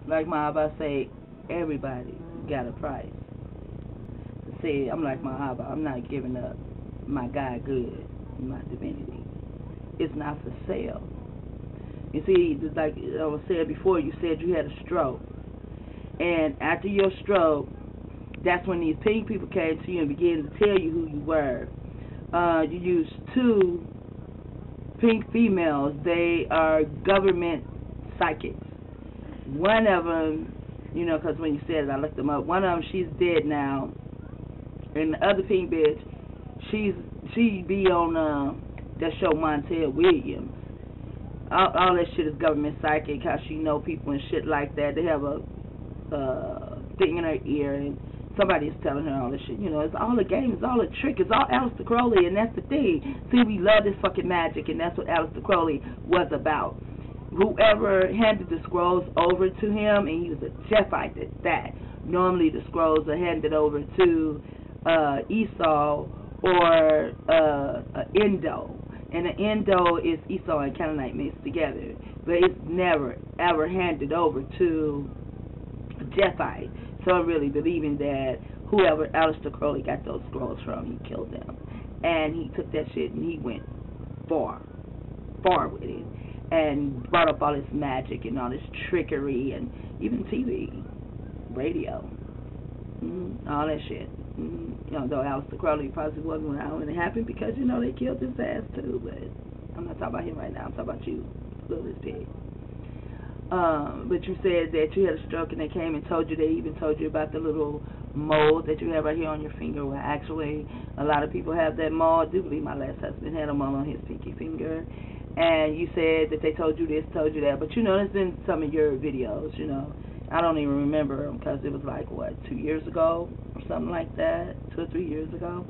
Like my Abba say, everybody got a price. See, I'm like my Abba. I'm not giving up my God good, my divinity. It's not for sale. You see, like I was said before, you said you had a stroke. And after your stroke, that's when these pink people came to you and began to tell you who you were. You used 2 pink females. They are government psychics. One of them, you know, because when you said it, I looked them up. One of them, she's dead now. And the other pink bitch, she be on that show Montel Williams. All that shit is government psychic, how she know people and shit like that. They have a thing in her ear, and somebody is telling her all this shit. You know, it's all a game, it's all a trick, it's all Aleister Crowley, and that's the thing. See, we love this fucking magic, and that's what Aleister Crowley was about. Whoever handed the scrolls over to him, and he was a Jephite at that. Normally the scrolls are handed over to Esau or Indo. And the Indo is Esau and Canaanite mixed together. But it's never, ever handed over to Jephite. So I'm really believing that whoever Aleister Crowley got those scrolls from, he killed them. And he took that shit and he went far with it. And brought up all this magic and all this trickery and even TV, radio, all that shit. You know, though Aleister Crowley probably wasn't around when it happened because, you know, they killed his ass too. But I'm not talking about him right now. I'm talking about you, little pig. But you said that you had a stroke and they came and told you, they even told you about the little mold that you have right here on your finger. Well, actually, a lot of people have that mold. I do believe my last husband had a mold on his pinky finger. And you said that they told you this, told you that. But, you know, it's in some of your videos, you know. I don't even remember them because it was like, what, 2 years ago or something like that, 2 or 3 years ago.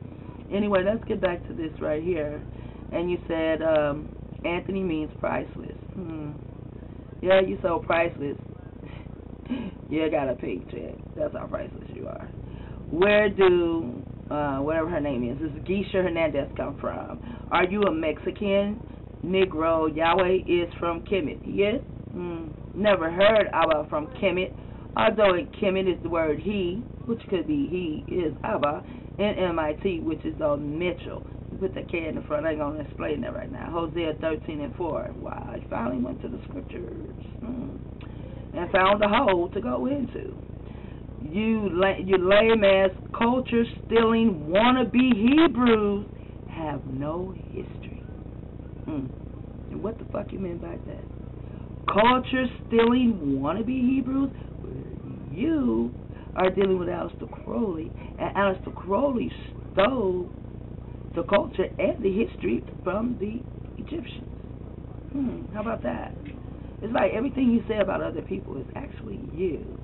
Anyway, let's get back to this right here. And you said Anthony means priceless. Yeah, you so priceless. You got a pink check. That's how priceless you are. Where do, whatever her name is Geisha Hernandez come from? Are you a Mexican? Negro. Yahweh is from Kemet. Yes? Never heard Abba from Kemet. Although in Kemet is the word he, which could be he is Abba, and MIT, which is on Mitchell. You put the K in the front. I ain't going to explain that right now. Hosea 13:4. Wow, I finally went to the scriptures and found a hole to go into. You lame-ass, culture-stealing, wannabe Hebrews have no history. And what the fuck you mean by that? Culture-stealing, wannabe Hebrews? You are dealing with Aleister Crowley, and Aleister Crowley stole the culture and the history from the Egyptians. How about that? It's like everything you say about other people is actually you.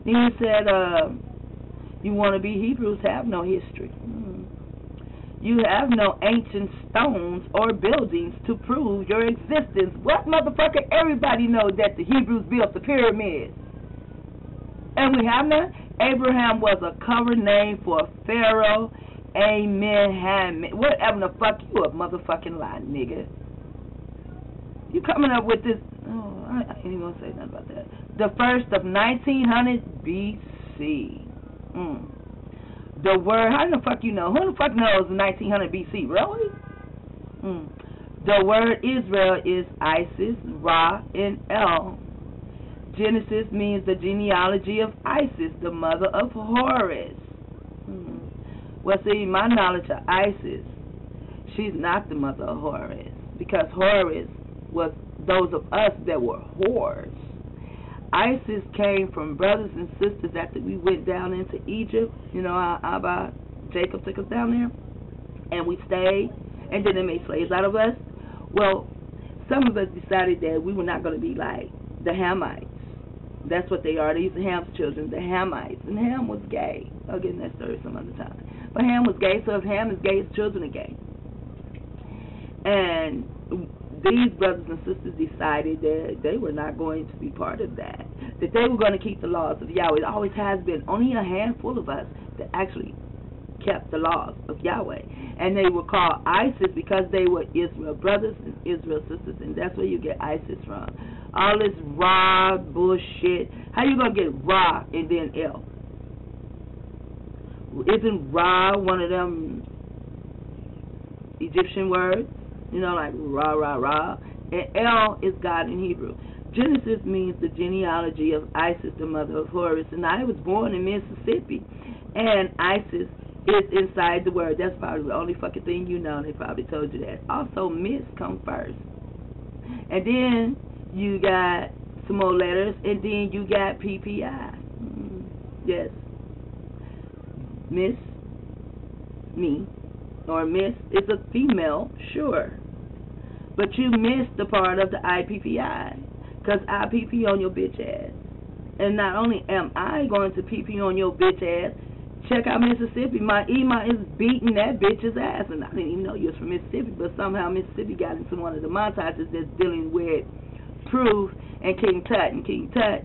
Then you said you wannabe Hebrews have no history. You have no ancient stones or buildings to prove your existence. What motherfucker? Everybody knows that the Hebrews built the pyramids. And we have none. Abraham was a cover name for Pharaoh. Amen. Whatever the fuck, you a motherfucking lie, nigga. You coming up with this. Oh, I ain't even gonna say nothing about that. The first of 1900 BC. The word, how the fuck you know? Who the fuck knows 1900 BC? Really? The word Israel is Isis, Ra, and El. Genesis means the genealogy of Isis, the mother of Horus. Well, see, my knowledge of Isis, she's not the mother of Horus, because Horus was those of us that were whores. Isis came from brothers and sisters after we went down into Egypt. You know, Abba, Jacob took us down there, and we stayed, and then they made slaves out of us. Well, some of us decided that we were not going to be like the Hamites. That's what they are. These are Ham's children, the Hamites. And Ham was gay. I'll get in that story some other time. But Ham was gay, so if Ham is gay, his children are gay. And these brothers and sisters decided that they were not going to be part of that, they were going to keep the laws of Yahweh. It always has been only a handful of us that actually kept the laws of Yahweh. And they were called ISIS because they were Israel brothers and Israel sisters, and that's where you get ISIS from. All this Ra bullshit. How you gonna get Ra and then L? Isn't Ra one of them Egyptian words? You know, like Ra, Ra, Ra. And El is God in Hebrew. Genesis means the genealogy of Isis, the mother of Horus. And I was born in Mississippi. And Isis is inside the word. That's probably the only fucking thing you know. They probably told you that. Also, Miss come first. And then you got some more letters. And then you got PPI. Yes. Miss, me, or Miss is a female, sure. But you missed the part of the IPPI. Because I PP on your bitch ass. And not only am I going to PP on your bitch ass, check out Mississippi. My Ema is beating that bitch's ass. And I didn't even know you was from Mississippi, but somehow Mississippi got into one of the montages that's dealing with Proof and King Tut. And King Tut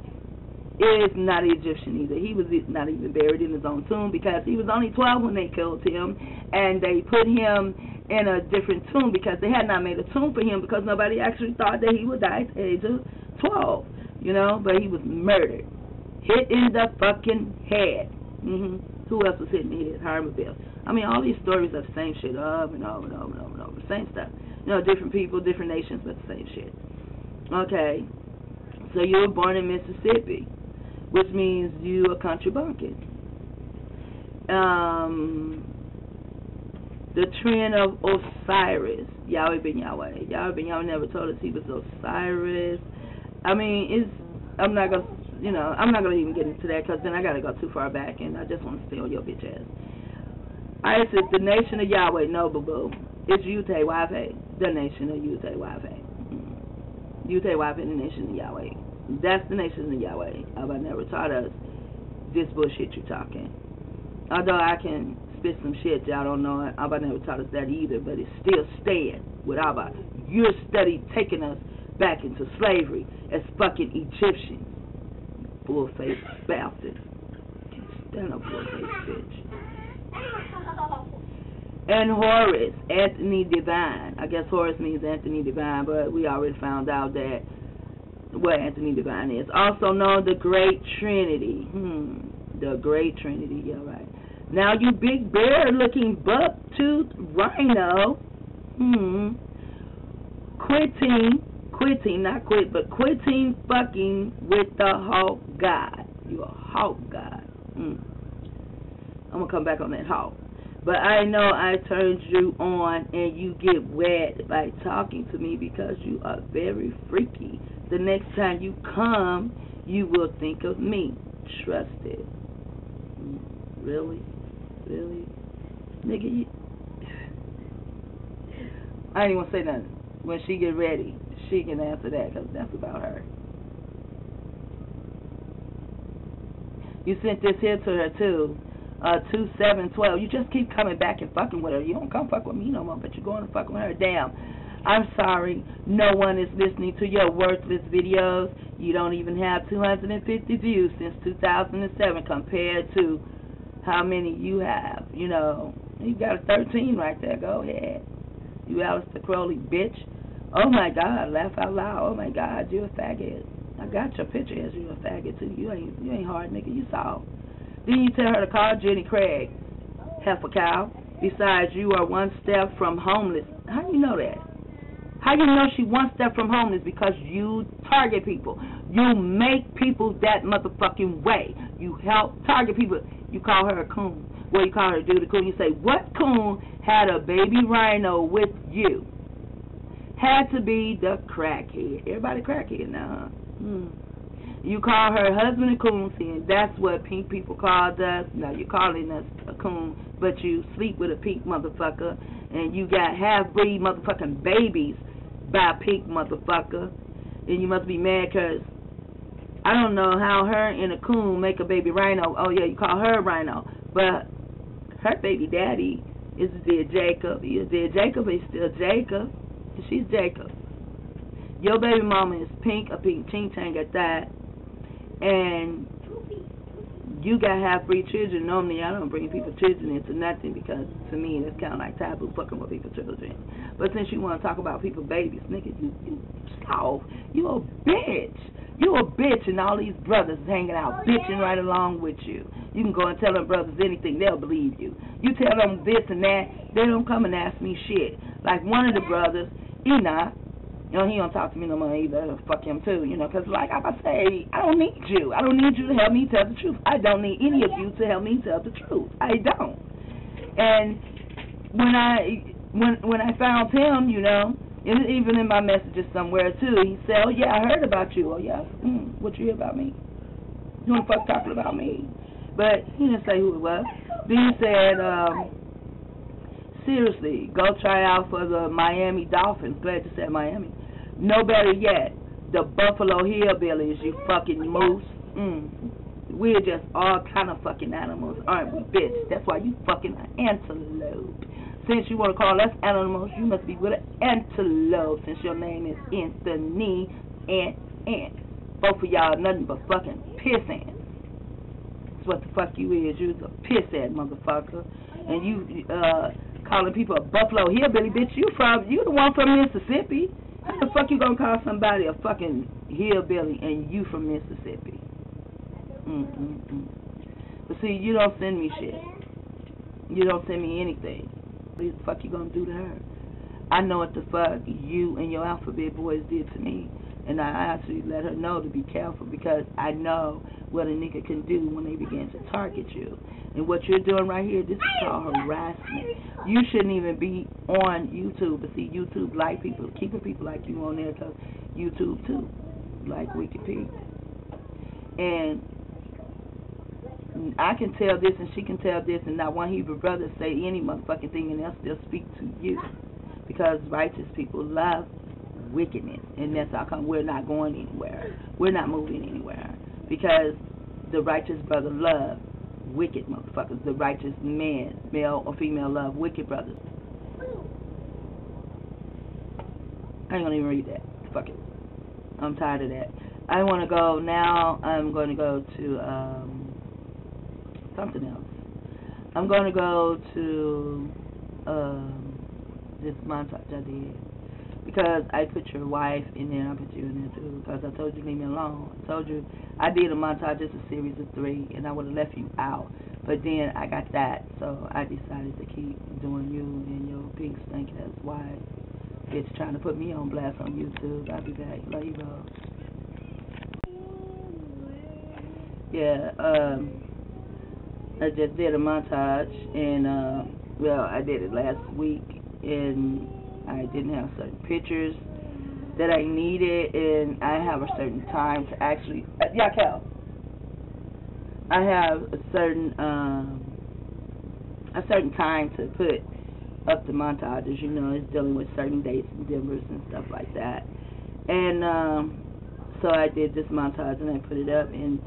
is not Egyptian either. He was not even buried in his own tomb because he was only 12 when they killed him. And they put him in a different tomb because they had not made a tomb for him because nobody actually thought that he would die at the age of 12, you know, but he was murdered. Hit in the fucking head. Who else was hit in the head? Harmaville. I mean, all these stories are the same shit over and over and over and over and over. Same stuff. You know, different people, different nations, but the same shit. Okay. So you were born in Mississippi, which means you a country bumpkin. The trend of Osiris. Yahweh ben Yahweh. Yahweh ben Yahweh never told us he was Osiris. I mean, I'm not going to even get into that because then I got to go too far back and I just want to stay on your bitch ass. Isis, the nation of Yahweh. No, boo-boo. It's wICk'd, the nation of wICk'd. wICk'd, the nation of Yahweh. That's the nation of Yahweh. Abba never taught us this bullshit you're talking. Although I can spit some shit, y'all don't know it. Abba never taught us that either, but it's still staying with Abba. You're steady taking us back into slavery as fucking Egyptians. Bull-faced bastard. Can't stand a bull-faced bitch. And Horus, Anthony Divine. I guess Horus means Anthony Divine, but we already found out that what Anthony Divine is. Also known the Great Trinity. The Great Trinity, yeah, right. Now you big bear-looking buck-toothed rhino, quitting fucking with the hawk god. You a hawk god. I'm going to come back on that hawk. But I know I turned you on and you get wet by talking to me because you are very freaky. The next time you come, you will think of me. Trust it. Really? Really? Nigga, I ain't even gonna say nothing. When she get ready, she can answer that because that's about her. You sent this here to her too. 2712. You just keep coming back and fucking with her. You don't come fuck with me no more, but you're going to fuck with her. Damn. I'm sorry. No one is listening to your worthless videos. You don't even have 250 views since 2007 compared to how many you have. You know, you got a 13 right there. Go ahead. You Aleister Crowley bitch. Oh my God. Laugh out loud. Oh my God. You a faggot. I got your picture as you a faggot too. You ain't hard, nigga. You soft. Then you tell her to call Jenny Craig, heifer cow. Besides, you are one step from homeless. How do you know that? How do you know she one step from homeless? Because you target people. You make people that motherfucking way. You help target people. You call her a coon. Well, you call her a dude a coon. You say, what coon had a baby rhino with you? Had to be the crackhead. Everybody crackhead now, huh? You call her husband a coon, and that's what pink people called us. No, you're calling us a coon, but you sleep with a pink motherfucker, and you got half-breed motherfucking babies by a pink motherfucker, and you must be mad because I don't know how her and a coon make a baby rhino. Oh, yeah, you call her a rhino, but her baby daddy is dead Jacob. He is dead Jacob, but he's still Jacob, and she's Jacob. Your baby mama is pink, a pink ching-chang at that. And you got half-breed children. Normally, I don't bring people's children into nothing because, to me, that's kind of like taboo, fucking with people's children. But since you want to talk about people's babies, nigga, you soft. You a bitch. You a bitch, and all these brothers hanging out, bitching right along with you. You can go and tell them brothers anything, they'll believe you. You tell them this and that, they don't come and ask me shit. Like one of the brothers, Enoch, you know, he don't talk to me no more either. Fuck him too, you know, because like I say, I don't need you. I don't need you to help me tell the truth. I don't need any of you to help me tell the truth. I don't. And when I found him, you know, even in my messages somewhere too, he said, "Oh yeah, I heard about you." "Oh yeah, what you hear about me? You want to fuck talking about me?" But he didn't say who it was. Then he said, "Seriously, go try out for the Miami Dolphins." Glad you said Miami. No better yet, the Buffalo Hillbillies, you fucking moose. We're just all kind of fucking animals, aren't we, bitch? That's why you fucking an antelope. Since you want to call us animals, you must be with an antelope, since your name is Anthony and Ant. Both of y'all nothing but fucking piss ants. That's what the fuck you is. You's a piss ant, motherfucker. And you calling people a Buffalo Hillbilly, bitch. You the one from Mississippi. How the fuck you gonna call somebody a fucking hillbilly and you from Mississippi? But see, you don't send me shit. You don't send me anything. What the fuck you gonna do to her? I know what the fuck you and your alphabet boys did to me, and I actually let her know to be careful because I know what a nigga can do when they begin to target you. And what you're doing right here, this is called harassment. You shouldn't even be on YouTube, but see, YouTube like people, keeping people like you on there because YouTube too, like wICk'd. And I can tell this and she can tell this, and not one Hebrew brother say any motherfucking thing and they'll still speak to you. Because righteous people love wickedness, and that's how come we're not going anywhere. We're not moving anywhere. Because the righteous brother love wicked motherfuckers. The righteous man, male or female, love wicked brothers. I ain't gonna even read that. Fuck it. I'm tired of that. I want to go now. I'm going to go to something else. I'm going to go to this montage I did. Because I put your wife in there, I put you in there too. Because I told you leave me alone. I told you I did a montage, it's a series of 3, and I would have left you out. But then I got that, so I decided to keep doing you and your pink stink ass wife. Bitch trying to put me on blast on YouTube. I'll be back. Love you, bro. Yeah, I just did a montage, and well, I did it last week, and I didn't have certain pictures that I needed, and I have a certain time to actually, I have a certain time to put up the montages. You know, it's dealing with certain dates and numbers and stuff like that. And so I did this montage and I put it up, and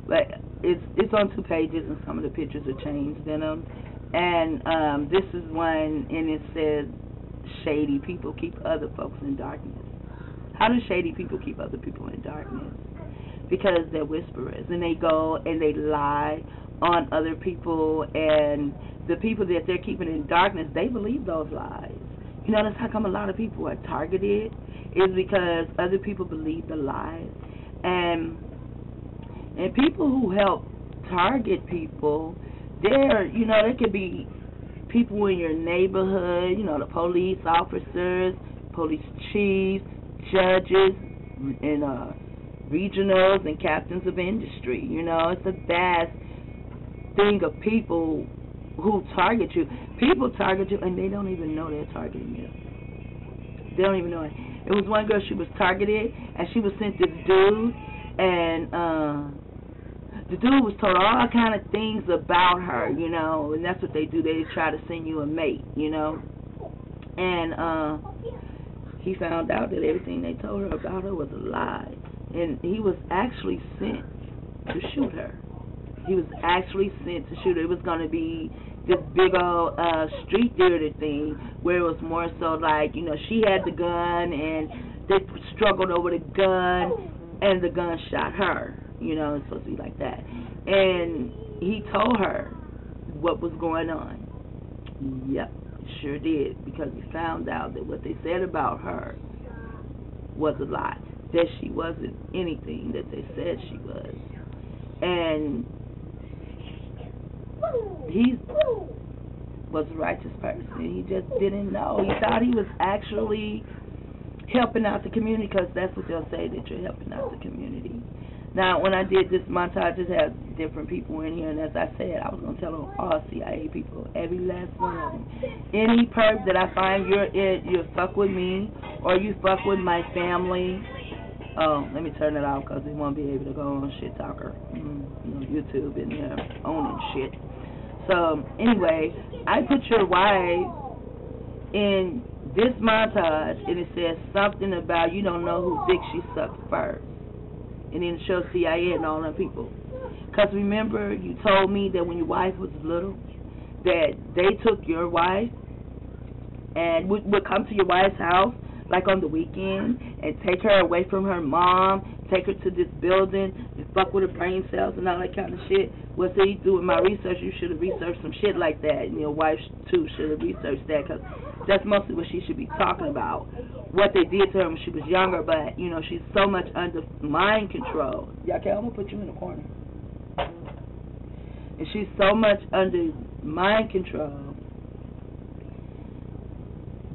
but it's on 2 pages, and some of the pictures are changed in them. And this is one, and it says, shady people keep other folks in darkness. How do shady people keep other people in darkness? Because they're whisperers, and they go and they lie on other people, and the people that they're keeping in darkness, they believe those lies. You know, that's how come a lot of people are targeted, is because other people believe the lies. And people who help target people, they're, you know, there could be people in your neighborhood, you know, the police officers, police chiefs, judges, and regionals and captains of industry. You know, it's a vast thing of people who target you. People target you, and they don't even know they're targeting you. They don't even know it. It was one girl, she was targeted, and she was sent to the dude, and the dude was told all kind of things about her, you know, and that's what they do. They try to send you a mate, you know. And he found out that everything they told her about her was a lie. And he was actually sent to shoot her. He was actually sent to shoot her. It was going to be this big old street theater thing where it was more so like, you know, she had the gun and they struggled over the gun and the gun shot her. You know, it's supposed to be like that. And he told her what was going on. Yep, sure did, because he found out that what they said about her was a lie, that she wasn't anything that they said she was. And he was a righteous person. He just didn't know. He thought he was actually helping out the community, because that's what they'll say, that you're helping out the community. Now, when I did this montage, it had different people in here, and as I said, I was going to tell them all CIA people, every last one of them. Any perp that I find you fuck with me, or you fuck with my family. Oh, let me turn it off, because we won't be able to go on Shit Talker, YouTube, and they're owning shit. So, anyway, I put your wife in this montage, and it says something about you don't know who dick she sucked first. And then it shows CIA and all them people. Because remember, you told me that when your wife was little, that they took your wife and would come to your wife's house, like on the weekend, and take her away from her mom, take her to this building, and fuck with her brain cells and all that kind of shit. Well, see, doing my research, you should have researched some shit like that, and your wife, too, should have researched that, because that's mostly what she should be talking about, what they did to her when she was younger, but, she's so much under mind control. Yeah, okay, I'm going to put you in the corner. And she's so much under mind control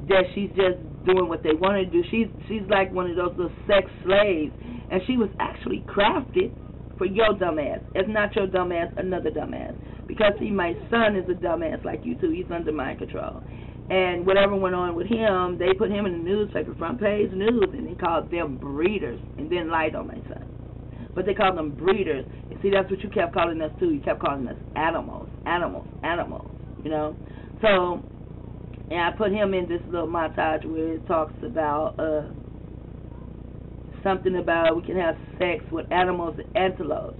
that she's just doing what they want her to do. She's like one of those little sex slaves, and she was actually crafted for your dumbass. If not your dumbass, another dumbass. Because, see, my son is a dumbass like you, too. He's under mind control. And whatever went on with him, they put him in the newspaper, front page news, and they called them breeders, and then lied on my son. But they called them breeders. And see, that's what you kept calling us, too. You kept calling us animals, So, and I put him in this little montage where it talks about something about we can have sex with animals and antelopes.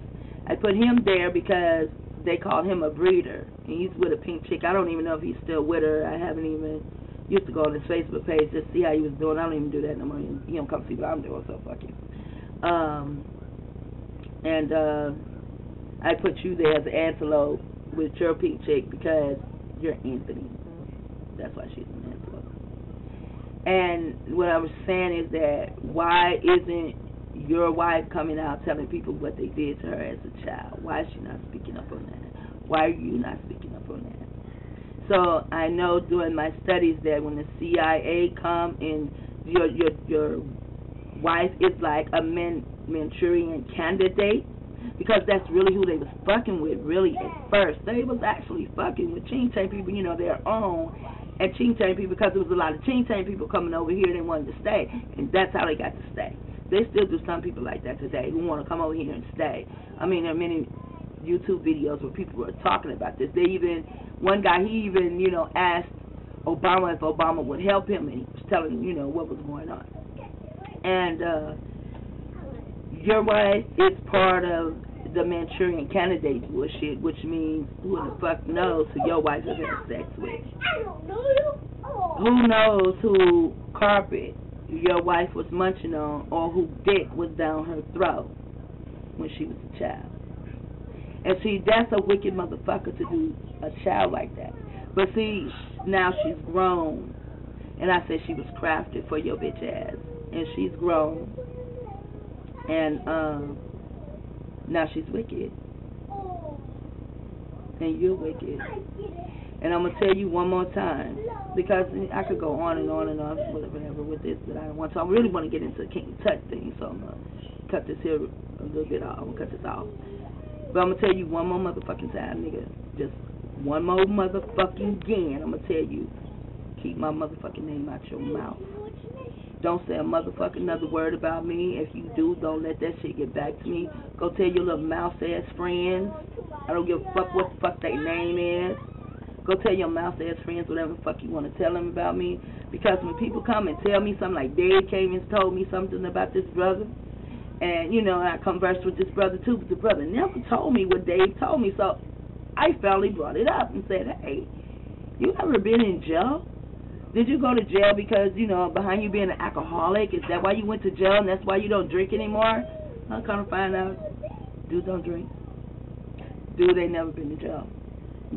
I put him there because they called him a breeder. And he's with a pink chick. I don't even know if he's still with her. I haven't even used to go on his Facebook page just to see how he was doing. I don't even do that no more. He don't come see what I'm doing, so fuck him. I put you there as an antelope with your pink chick because you're Anthony. That's why she's an antelope. And what I was saying is that why isn't your wife coming out telling people what they did to her as a child? Why is she not speaking up on that? Why are you not speaking up on that? So I know during my studies that when the CIA come and your wife is like a Manchurian candidate, because that's really who they was fucking with, really, at first. They was actually fucking with Ching-Chang people, their own, and Ching-Chang people, because there was a lot of Ching-Chang people coming over here and they wanted to stay, and that's how they got to stay. They still do some people like that today who want to come over here and stay. I mean, there are many YouTube videos where people were talking about this. One guy, he even, asked Obama if Obama would help him, and he was telling, what was going on. And your wife is part of the Manchurian candidate bullshit, which means who the fuck knows who your wife is having sex with. Who knows who carpet your wife was munching on, or who dick was down her throat when she was a child. And see, that's a wicked motherfucker to do a child like that. But see, now she's grown. And I said she was crafted for your bitch ass. And she's grown. And now she's wicked. And you're wicked. And I'm going to tell you one more time, because I could go on and on and on, whatever with this, but I don't want to. I really want to get into the King Tut thing, so I'm going to cut this here a little bit off. I'm going to cut this off. But I'm going to tell you one more motherfucking time, nigga. Just one more motherfucking again. I'm going to tell you, keep my motherfucking name out your mouth. Don't say a motherfucking another word about me. If you do, don't let that shit get back to me. Go tell your little mouse-ass friends. I don't give a fuck what the fuck their name is. Go tell your mouse-ass friends whatever the fuck you want to tell them about me. Because when people come and tell me something, like Dave came and told me something about this brother, and, I conversed with this brother too, but the brother never told me what Dave told me, so I finally brought it up and said, hey, you ever been in jail? Did you go to jail because, behind you being an alcoholic, is that why you went to jail and that's why you don't drink anymore? I'll kind of find out, dudes don't drink. Dude ain't never been to jail.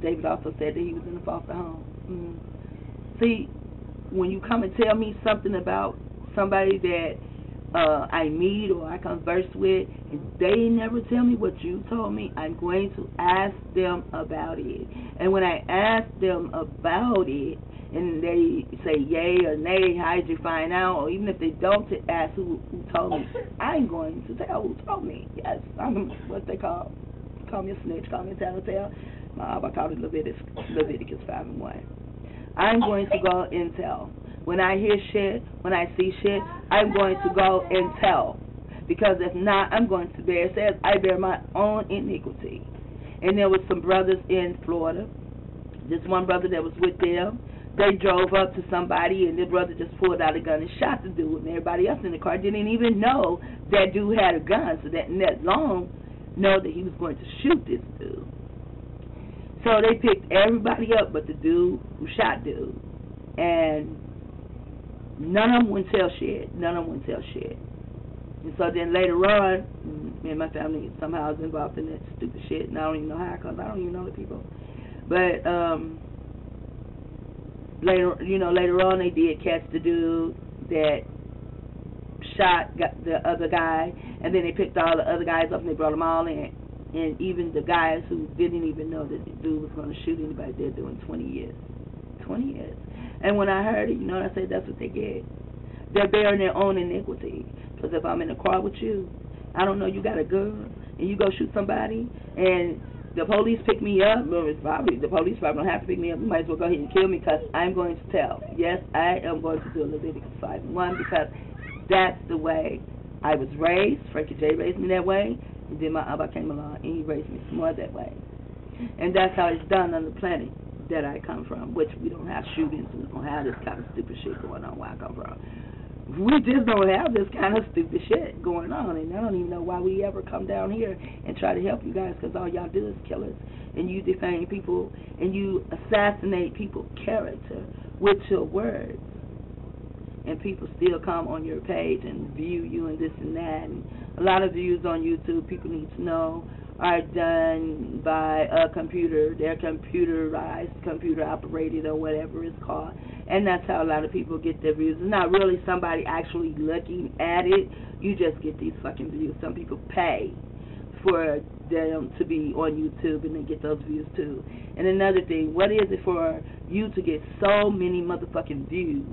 David also said that he was in a foster home. See, when you come and tell me something about somebody that I meet or I converse with, and they never tell me what you told me, I'm going to ask them about it. And when I ask them about it, and they say yay or nay, how did you find out? Or even if they don't ask who told me, I'm going to tell who told me. Yes, I'm what they call me a snitch, call me a tattletale. I call it Leviticus 5:1. I'm going to go and tell. When I hear shit, when I see shit, I'm going to go and tell. Because if not, I'm going to bear. It says, I bear my own iniquity. And there was some brothers in Florida. This one brother that was with them, they drove up to somebody, and the brother just pulled out a gun and shot the dude. And everybody else in the car didn't even know that dude had a gun. So that long know that he was going to shoot this dude. So they picked everybody up but the dude who shot dude. And none of them would tell shit. And so then later on, me and my family somehow was involved in that stupid shit. And I don't even know how, because I don't even know the people. But later on they did catch the dude that shot the other guy. And then they picked all the other guys up and they brought them all in. And even the guys who didn't even know that the dude was going to shoot anybody, they're doing 20 years. 20 years. And when I heard it, I said, that's what they get. They're bearing their own iniquity. Because if I'm in a car with you, I don't know you got a gun, and you go shoot somebody, and the police pick me up, the police probably don't have to pick me up. You might as well go ahead and kill me, because I'm going to tell. Yes, I am going to do a Leviticus 5:1, because that's the way I was raised. Frankie J raised me that way. And then my Abba came along, and he raised me some more that way. And that's how it's done on the planet that I come from, which we don't have shootings, we don't have this kind of stupid shit going on where I come from. We just don't have this kind of stupid shit going on, and I don't even know why we ever come down here and try to help you guys, because all y'all do is kill us, and you defame people, and you assassinate people's character with your words. And people still come on your page and view you and this and that. And a lot of views on YouTube, people need to know, are done by a computer. They're computerized, computer operated, or whatever it's called. And that's how a lot of people get their views. It's not really somebody actually looking at it. You just get these fucking views. Some people pay for them to be on YouTube, and they get those views too. And another thing, what is it for you to get so many motherfucking views,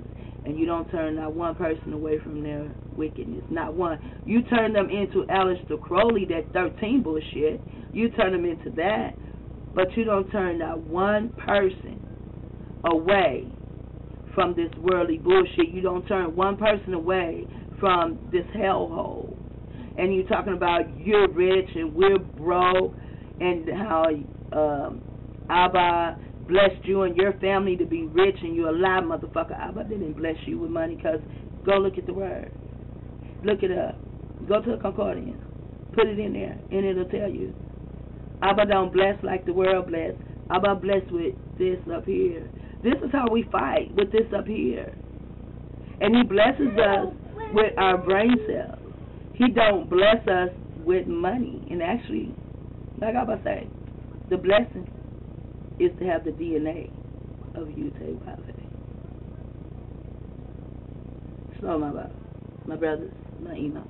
and you don't turn not one person away from their wickedness? Not one. You turn them into Aleister Crowley, that 13 bullshit. You turn them into that, but you don't turn not one person away from this worldly bullshit. You don't turn one person away from this hellhole. And you're talking about you're rich and we're broke, and how Abba blessed you and your family to be rich, and you're a lie, motherfucker. Abba didn't bless you with money, because go look at the word. Look it up. Go to a concordance. Put it in there, and it'll tell you. Abba don't bless like the world bless. Abba bless with this up here. This is how we fight, with this up here. And he blesses us with our brain cells. He don't bless us with money. And actually, like Abba say, the blessing is to have the DNA of wICk'd. So my brothers, my email.